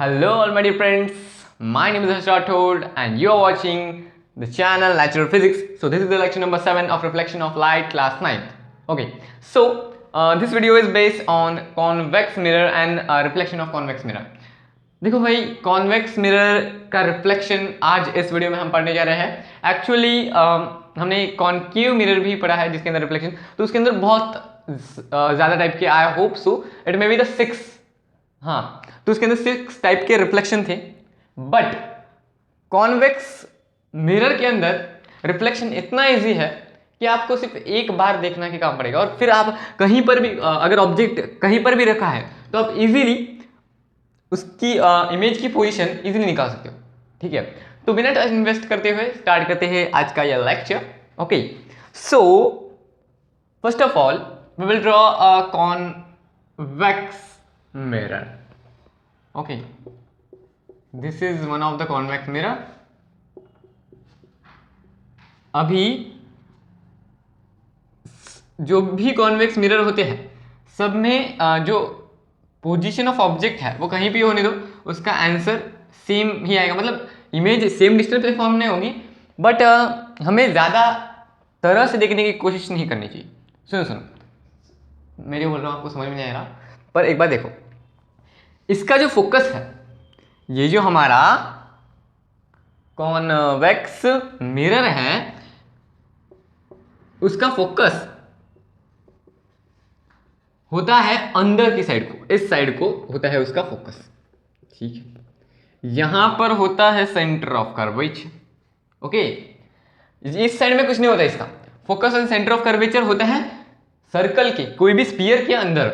Hello, all my dear friends. My name is Harsh Rathod, and you are watching the channel Natural Physics. So this is the lecture number 7 of Reflection of Light, class 9th. Okay, so this video is based on convex mirror and reflection of convex mirror. देखो भाई, convex mirror का reflection आज इस video में हम पढ़ने जा रहे हैं. एक्चुअली हमने कॉन्केव मिरर भी पढ़ा है जिसके अंदर रिफ्लेक्शन, तो उसके अंदर बहुत ज़्यादा टाइप के, I hope so it may be the 6, हाँ, तो उसके अंदर 6 टाइप के रिफ्लेक्शन थे. बट कॉन्वेक्स मिरर के अंदर रिफ्लेक्शन इतना इजी है कि आपको सिर्फ एक बार देखना के काम पड़ेगा, और फिर आप कहीं पर भी अगर ऑब्जेक्ट कहीं पर भी रखा है तो आप इजीली उसकी इमेज की पोजीशन इजीली निकाल सकते हो. ठीक है, तो बिना टाइम इन्वेस्ट करते हुए स्टार्ट करते हैं आज का यह lecture. Okay, so first of all we will draw a convex mirror. Okay, this is one of the convex mirror. अभी जो भी कॉन्वेक्स मिरर होते हैं सब में जो पोजीशन ऑफ ऑब्जेक्ट है वो कहीं भी होने दो, उसका आंसर सेम ही आएगा. मतलब इमेज सेम डिस्टेंस पे फॉर्म नहीं होगी, बट हमें ज़्यादा तरह से देखने की कोशिश नहीं करनी चाहिए. सुनो, मैं जो बोल रहा हूँ आपको समझ में नहीं आ रहा, पर एक बार देखो, इसका जो फोकस है, ये जो हमारा कॉन्वेक्स मिरर है उसका फोकस होता है अंदर की साइड को, इस साइड को होता है उसका फोकस. ठीक है, यहां पर होता है सेंटर ऑफ कर्वेचर. ओके, इस साइड में कुछ नहीं होता, इसका फोकस और सेंटर ऑफ कर्वेचर होता है सर्कल के, कोई भी स्फीयर के अंदर.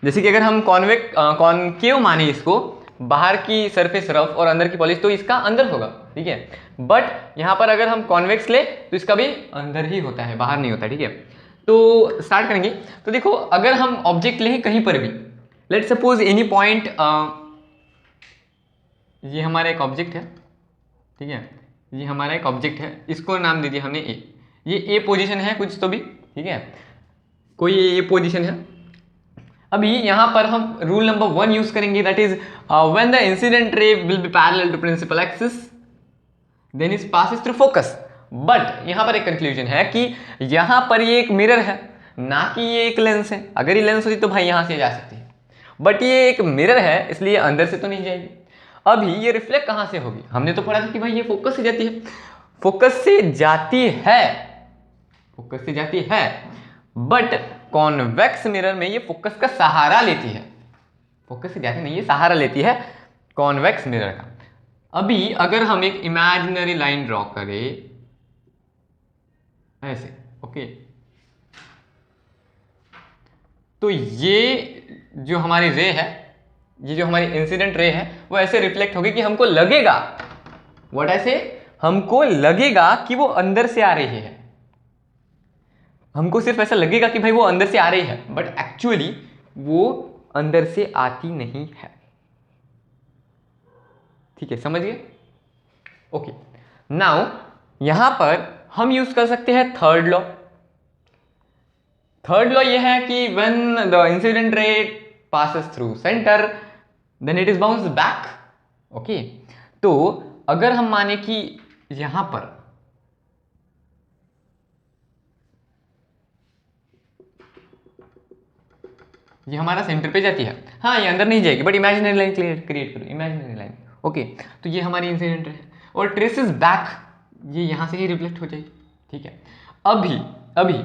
जैसे कि अगर हम कॉनकेव माने इसको, बाहर की सरफेस रफ और अंदर की पॉलिश, तो इसका अंदर होगा. ठीक है, बट यहां पर अगर हम कॉन्वेक्स ले तो इसका भी अंदर ही होता है, बाहर नहीं होता. ठीक है, तो स्टार्ट करेंगे. तो देखो, अगर हम ऑब्जेक्ट लें कहीं पर भी, लेट सपोज एनी पॉइंट, ये हमारा एक ऑब्जेक्ट है. ठीक है, ये हमारा एक ऑब्जेक्ट है, इसको नाम दे दिया हमने ए. ये ए पोजीशन है कुछ तो भी. ठीक है, कोई ए पोजीशन है. अभी यहाँ पर हम रूल नंबर 1 यूज करेंगे, that is when the incident ray will be parallel to principal axis then it passes through focus. But यहां पर एक कंक्लूजन है कि यहां पर ये एक मिरर है, ना कि ये एक लेंस है. अगर ये लेंस होती तो भाई यहां से जा सकती है, बट ये एक मिरर है इसलिए अंदर से तो नहीं जाएगी. अभी ये रिफ्लेक्ट कहां से होगी? हमने तो पढ़ा था कि भाई ये फोकस से जाती है. फोकस से जाती है, फोकस से जाती है, बट कॉन्वेक्स मिरर में ये फोकस का सहारा लेती है. फोकस से जाती नहीं, ये सहारा लेती है कॉन्वेक्स मिरर का. अभी अगर हम एक इमेजिनरी लाइन ड्रॉ करें ऐसे, ओके, तो ये जो हमारी रे है, ये जो हमारी इंसिडेंट रे है, वो ऐसे रिफ्लेक्ट होगी कि हमको लगेगा, व्हाट ऐसे, हमको लगेगा कि वो अंदर से आ रही है. हमको सिर्फ ऐसा लगेगा कि भाई वो अंदर से आ रही है, बट एक्चुअली वो अंदर से आती नहीं है. ठीक है, समझ गए? ओके, नाउ यहां पर हम यूज कर सकते हैं थर्ड लॉ. थर्ड लॉ ये है कि when the incident ray passes through centre then it is bounce back. Okay, तो अगर हम माने कि यहां पर ये हमारा सेंटर पे जाती है, हाँ, ये अंदर नहीं जाएगी, बट इमेजिनरी लाइन क्रिएट करो, इमेजिनरी लाइन. ओके, तो ये हमारी इंसिडेंट है और ट्रेसेस बैक, ये यहां से ही रिफ्लेक्ट हो जाएगी. ठीक है, अभी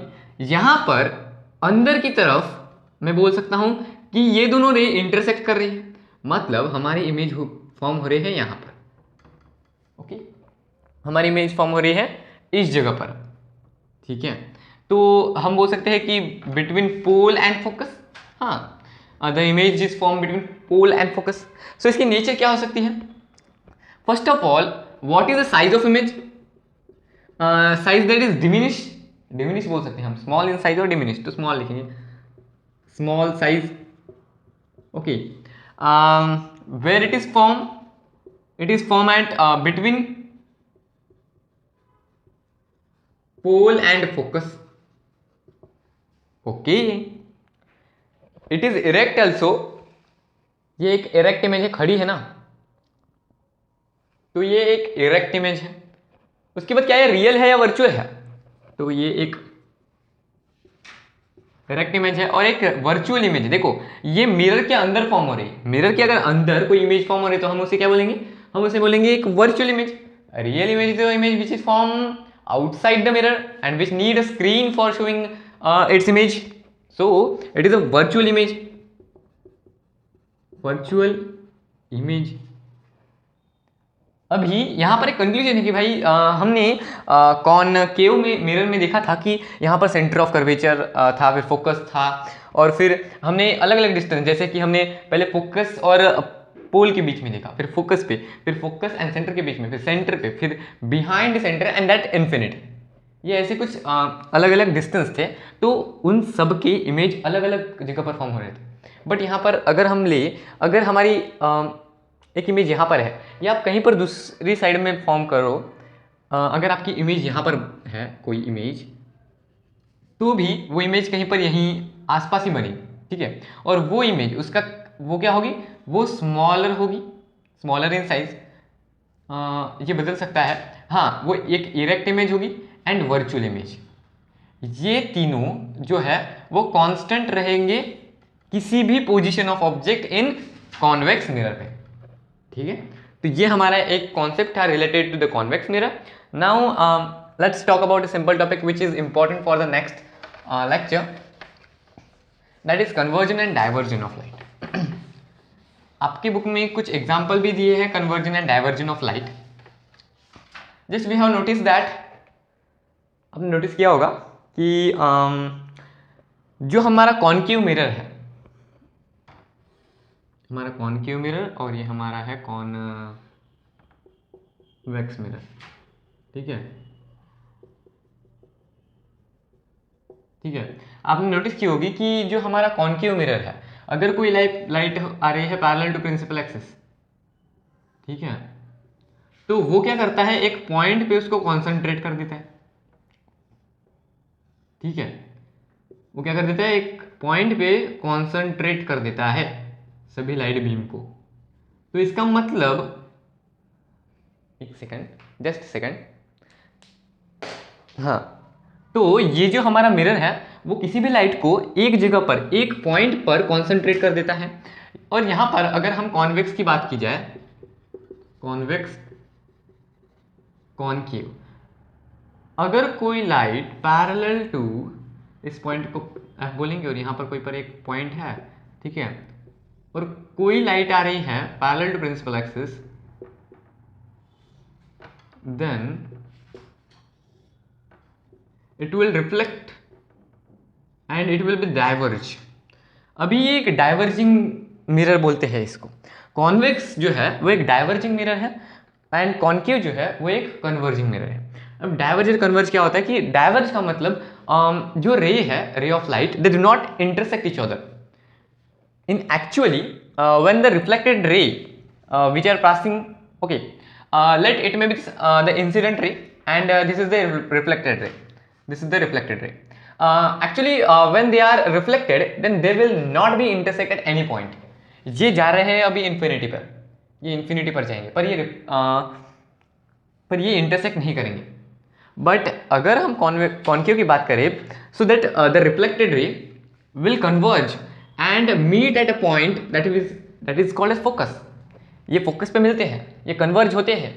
यहां पर अंदर की तरफ मैं बोल सकता हूं कि ये दोनों रे इंटरसेक्ट कर रही है, मतलब हमारी इमेज फॉर्म हो रही है यहां पर. ओके, हमारी इमेज फॉर्म हो रही है इस जगह पर. ठीक है, तो हम बोल सकते हैं कि बिटवीन पोल एंड फोकस, हाँ, the image is form between pole and focus. So इसकी नेचर क्या हो सकती है? First of all, what is the size of image? Size that is diminish बोल सकते हैं हम, स्मॉल इन साइज और डिमिनिश, तो स्मॉल लिखेंगे, small size. Okay, where it is form at between pole and focus. Okay, it is erect also, ये एक erect image है, खड़ी है ना, तो ये एक इरेक्ट इमेज है। उसके बाद क्या है, रियल है या वर्चुअल है, तो ये एक इरेक्ट इमेज है और एक वर्चुअल इमेज है। देखो ये मिरर के अंदर फॉर्म हो रही है, मिरर के अगर अंदर कोई इमेज फॉर्म हो रही है तो हम उसे क्या बोलेंगे, हम उसे बोलेंगे एक virtual image. Real image is the image which is form outside the mirror and which need a screen for showing its image, so it is a virtual image, virtual image। अभी यहाँ पर एक कंक्लूजन है कि भाई हमने concave में mirror में देखा था कि यहाँ पर सेंटर ऑफ कर्वेचर था, फिर फोकस था, और फिर हमने अलग अलग डिस्टेंस, जैसे कि हमने पहले फोकस और पोल के बीच में देखा, फिर फोकस पे, फिर फोकस एंड सेंटर के बीच में, फिर सेंटर पे, फिर behind centre and that infinite. ये ऐसे कुछ अलग अलग डिस्टेंस थे, तो उन सब के इमेज अलग अलग जगह पर फॉर्म हो रहे थे। बट यहाँ पर अगर हम ले, अगर हमारी एक इमेज यहाँ पर है या आप कहीं पर दूसरी साइड में फॉर्म करो, अगर आपकी इमेज यहाँ पर है कोई इमेज, तो भी वो इमेज कहीं पर यहीं आसपास ही बनी, ठीक है, और वो इमेज उसका वो क्या होगी, वो स्मॉलर होगी, स्मॉलर इन साइज, ये बदल सकता है, हाँ, वो एक इरेक्ट इमेज होगी एंड वर्चुअल इमेज। ये तीनों जो है वो कांस्टेंट रहेंगे किसी भी position of object in convex mirror पे, ठीक है। तो ये हमारा एक कॉन्सेप्ट था related to the convex mirror. Now let's talk about a simple topic which is important for the next lecture, that is convergence and divergence of light. आपकी book में कुछ एग्जाम्पल भी दिए हैं convergence and divergence of light. Just we have notice that, आपने notice किया होगा कि जो हमारा कॉन्केव मिरर है, हमारा कॉन्केव मिरर, और ये हमारा है कॉन्वेक्स मिरर, ठीक है, ठीक है। आपने नोटिस की होगी कि जो हमारा कॉन्केव मिरर है, अगर कोई लाइट आ रही है पैरेलल टू प्रिंसिपल एक्सिस, ठीक है, तो वो क्या करता है, एक पॉइंट पे उसको कॉन्सेंट्रेट कर देता है, ठीक है, वो क्या कर देता है, एक पॉइंट पे कॉन्सेंट्रेट कर देता है सभी लाइट बीम को। तो इसका मतलब, एक सेकंड, जस्ट सेकंड, हाँ, तो ये जो हमारा मिरर है वो किसी भी लाइट को एक जगह पर, एक पॉइंट पर कॉन्सेंट्रेट कर देता है। और यहां पर अगर हम कॉन्वेक्स की बात की जाए, कॉन्वेक्स, कॉनकेव, अगर कोई लाइट पैरेलल टू इस पॉइंट को F बोलेंगे और यहां पर कोई पर एक पॉइंट है, ठीक है, और कोई लाइट आ रही है parallel to principal axis, then it will reflect and it will be diverge. अभी ये एक डाइवर्जिंग मिरर बोलते हैं इसको। कॉन्वेक्स जो है वो एक डाइवर्जिंग मिरर है एंड कॉनकेव जो है वो एक कन्वर्जिंग मिरर है। अब डाइवर्ज और कन्वर्ज क्या होता है कि डाइवर्ज का मतलब जो रे है, ray of light, they do not intersect each other in actually when the reflected ray which are passing, okay, let it may be the incident ray and this is the reflected ray, this is the reflected ray, actually when they are reflected then they will not be intersect at any point। ये जा रहे हैं अभी infinity पर, ये infinity पर जाएंगे, पर ये इंटरसेक्ट नहीं करेंगे। बट अगर हम कॉनकेव की बात करें, so that the reflected ray will converge and meet at a point that is called as focus. ये फोकस पे मिलते हैं, ये कन्वर्ज होते हैं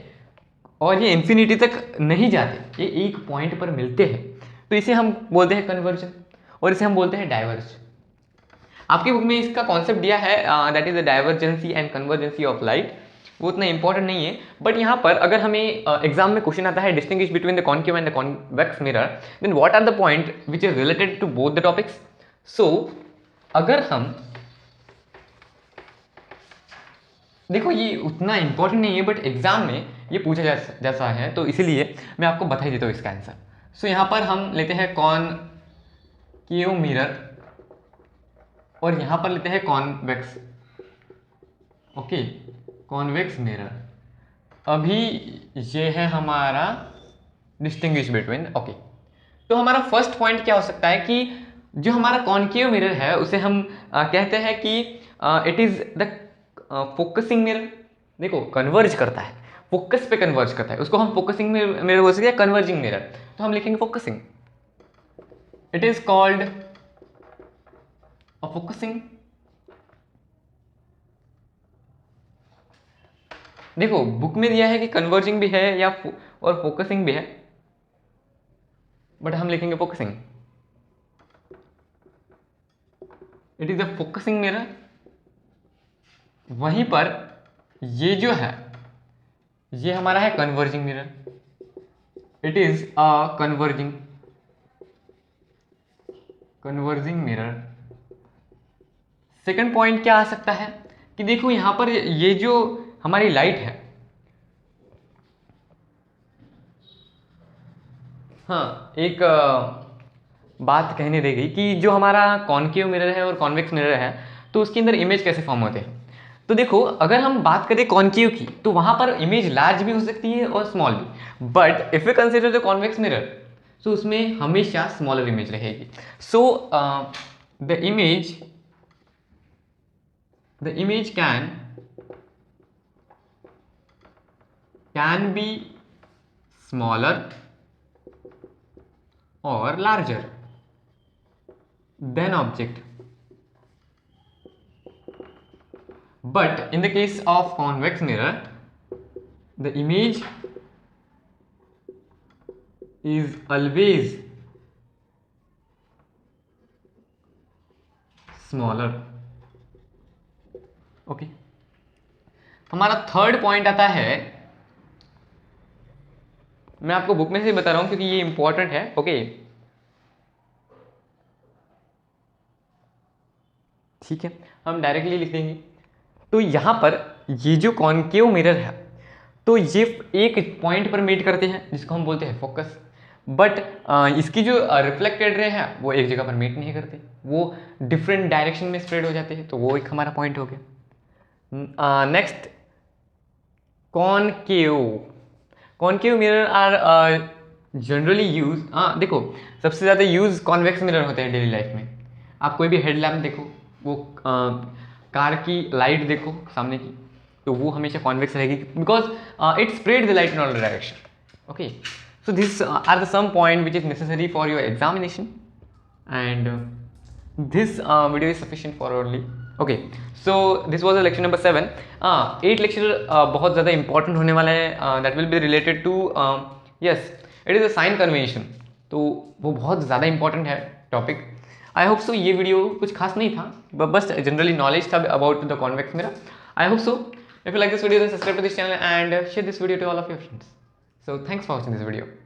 और ये इन्फिनिटी तक नहीं जाते, ये एक पॉइंट पर मिलते हैं, तो इसे हम बोलते हैं कन्वर्जन और इसे हम बोलते हैं डाइवर्ज। आपकी बुक में इसका कॉन्सेप्ट दिया है, that is the divergency and convergency of light. वो उतना इंपॉर्टेंट नहीं है, बट यहाँ पर अगर हमें एग्जाम में क्वेश्चन आता है distinguish between the concave and the convex mirror, then what are the point which is related to both the topics. So अगर हम देखो, ये उतना इंपॉर्टेंट नहीं है बट एग्जाम में ये पूछा जैसा है, तो इसीलिए मैं आपको बता ही देता हूँ इसका आंसर। सो यहाँ पर हम लेते हैं कॉनकेव मिरर और यहाँ पर लेते हैं कॉन्वेक्स, ओके, कॉन्वेक्स मिरर। अभी ये है हमारा डिस्टिंग्विश बिटवीन, ओके। तो हमारा फर्स्ट पॉइंट क्या हो सकता है कि जो हमारा कॉनकेव मिरर है उसे हम कहते हैं कि it is the focusing mirror. देखो, कन्वर्ज करता है, फोकस पे कन्वर्ज करता है, उसको हम फोकसिंग मिरर बोल सकते हैं, कन्वर्जिंग मिरर। तो हम लिखेंगे focusing, it is called a focusing. देखो बुक में दिया है कि कन्वर्जिंग भी है या और फोकसिंग भी है, बट हम लिखेंगे focusing. It is a focusing mirror. वहीं पर ये जो है ये हमारा है converging mirror, it is a converging mirror. Second point क्या आ सकता है कि देखो यहां पर ये जो हमारी लाइट है, हाँ एक बात कहने देगी कि जो हमारा कॉनकेव मिरर है और कॉन्वेक्स मिरर है तो उसके अंदर इमेज कैसे फॉर्म होते हैं। तो देखो अगर हम बात करें कॉनकेव की तो वहां पर इमेज लार्ज भी हो सकती है और स्मॉल भी, but if you consider the convex mirror तो उसमें हमेशा स्मॉलर इमेज रहेगी। So the image can be smaller or larger than object, but in the case of convex mirror the image is always smaller। Okay, हमारा third point आता है, मैं आपको book में से बता रहा हूं क्योंकि ये इंपॉर्टेंट है। ओके ठीक है, हम डायरेक्टली लिख देंगे। तो यहां पर ये जो कॉनकेव मिरर है तो ये एक पॉइंट पर मीट करते हैं जिसको हम बोलते हैं फोकस, बट इसकी जो रिफ्लेक्टेड रे है वो एक जगह पर मीट नहीं करते, वो डिफरेंट डायरेक्शन में स्प्रेड हो जाते हैं। तो वो एक हमारा पॉइंट हो गया। Next concave mirror are generally use, देखो सबसे ज़्यादा यूज कॉन्वेक्स मिरर होते हैं डेली लाइफ में। आप कोई भी हेडलैम्प देखो, वो कार की लाइट देखो सामने की, तो वो हमेशा कॉन्वेक्स रहेगी because it spread the light in all direction. Okay, so these are the some point which is necessary for your examination, and this video is sufficient for only। okay, so this was the lecture number 7। 8 lecture बहुत ज़्यादा important होने वाला है, that will be related to yes it is a sign convention। तो वो बहुत ज़्यादा important है टॉपिक। आई होप सो ये वीडियो कुछ खास नहीं था, बस जनरली नॉलेज था about the convex mirror. I hope so if you like this video then subscribe to this channel and share this video to all of your friends। So thanks for watching this video।